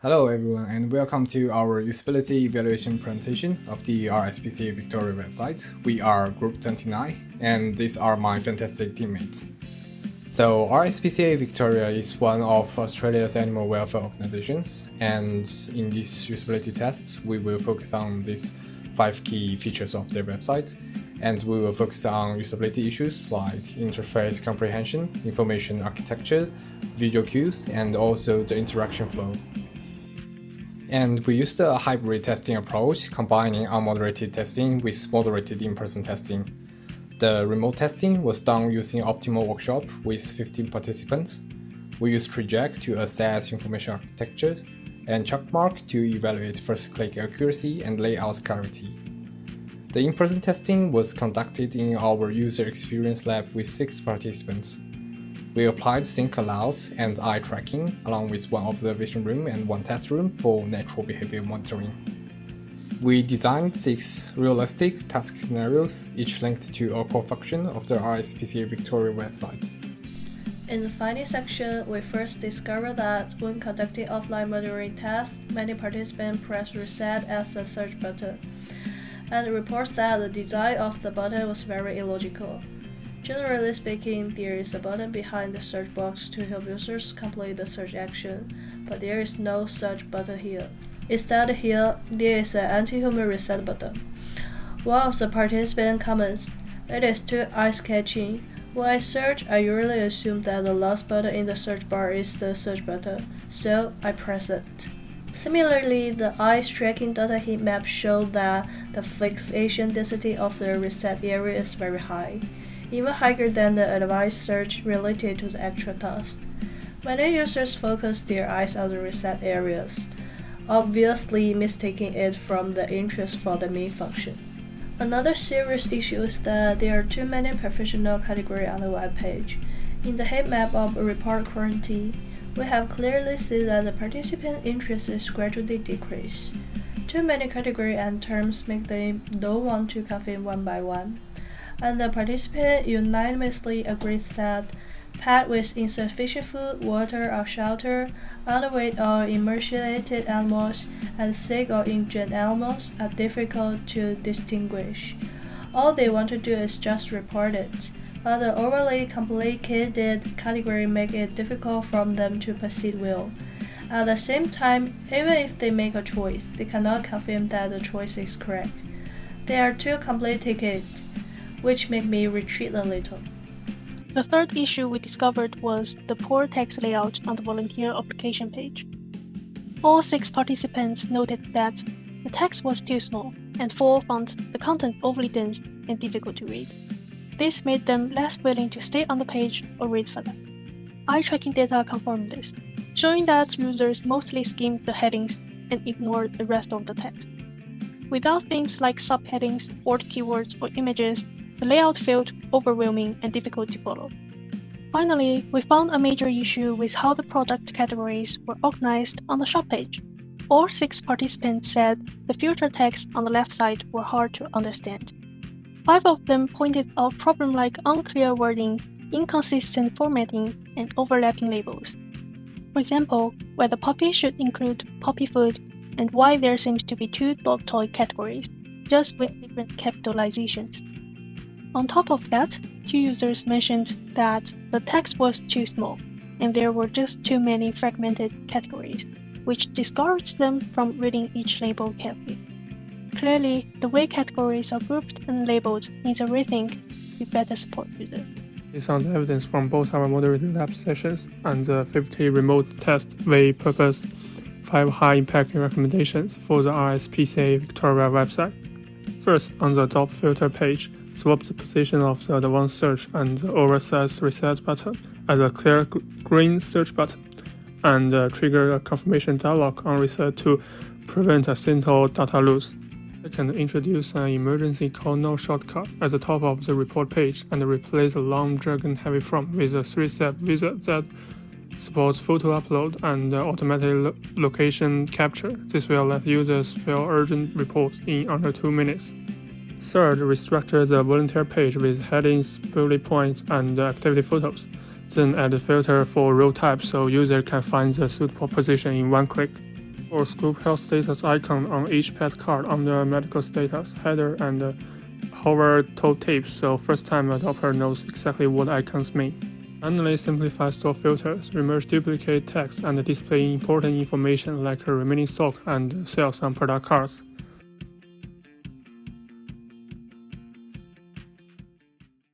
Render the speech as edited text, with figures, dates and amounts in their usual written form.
Hello everyone and welcome to our usability evaluation presentation of the RSPCA Victoria website. We are Group 29 and these are my fantastic teammates. So RSPCA Victoria is one of Australia's animal welfare organizations, and in this usability test we will focus on these 5 key features of their website, and we will focus on usability issues like interface comprehension, information architecture, visual cues, and also the interaction flow. And we used a hybrid testing approach, combining unmoderated testing with moderated in-person testing. The remote testing was done using Optimal Workshop with 15 participants. We used TreeJack to assess information architecture, and Chalkmark to evaluate first-click accuracy and layout clarity. The in-person testing was conducted in our user experience lab with 6 participants. We applied sync allows and eye tracking, along with 1 observation room and 1 test room for natural behavior monitoring. We designed 6 realistic task scenarios, each linked to a core function of the RSPCA Victoria website. In the finding section, we first discovered that when conducting offline monitoring tests, many participants press reset as the search button, and reports that the design of the button was very illogical. Generally speaking, there is a button behind the search box to help users complete the search action, but there is no such button here. Instead here, there is an anti-human reset button. One of the participants comments, "It is too eye-catching. When I search, I usually assume that the last button in the search bar is the search button, so I press it." Similarly, the eyes tracking data heat map showed that the fixation density of the reset area is very high, even higher than the advanced search related to the actual task. Many users focus their eyes on the reset areas, obviously mistaking it from the interest for the main function. Another serious issue is that there are too many professional categories on the web page. In the heat map of report quality, we have clearly seen that the participant interest is gradually decreased. Too many categories and terms make them don't want to confirm one by one, and the participant unanimously agrees that pets with insufficient food, water, or shelter, underweight or emaciated animals, and sick or injured animals are difficult to distinguish. All they want to do is just report it, but the overly complicated category make it difficult for them to proceed well. At the same time, even if they make a choice, they cannot confirm that the choice is correct. They are too complicated, which make me retreat a little. The third issue we discovered was the poor text layout on the volunteer application page. All 6 participants noted that the text was too small, and 4 found the content overly dense and difficult to read. This made them less willing to stay on the page or read further. Eye tracking data confirmed this, showing that users mostly skimmed the headings and ignored the rest of the text. Without things like subheadings, word keywords, or images, the layout felt overwhelming and difficult to follow. Finally, we found a major issue with how the product categories were organized on the shop page. All 6 participants said the filter text on the left side were hard to understand. 5 of them pointed out problems like unclear wording, inconsistent formatting, and overlapping labels. For example, whether puppy should include puppy food, and why there seems to be 2 dog toy categories, just with different capitalizations. On top of that, 2 users mentioned that the text was too small, and there were just too many fragmented categories, which discouraged them from reading each label carefully. Clearly, the way categories are grouped and labeled needs a rethink to better support users. Based on the evidence from both our moderated lab sessions and the 50 remote tests, we proposed 5 high-impact recommendations for the RSPCA Victoria website. First, on the top filter page, swap the position of the advanced search and the oversized reset button as a clear green search button, and trigger a confirmation dialog on reset to prevent accidental data loss. Second, introduce an emergency call no shortcut at the top of the report page and replace a long jargon heavy form with a 3-step wizard that supports photo upload and automatic location capture. This will let users fill urgent reports in under 2 minutes. Third, restructure the volunteer page with headings, bullet points, and activity photos. Then add a filter for role type so user can find the suitable position in one click. Force group health status icon on each pet card under medical status, header, and hover tooltip, so first-time adopter knows exactly what icons mean. Finally, simplify store filters, remove duplicate text, and display important information like remaining stock and sales on product cards.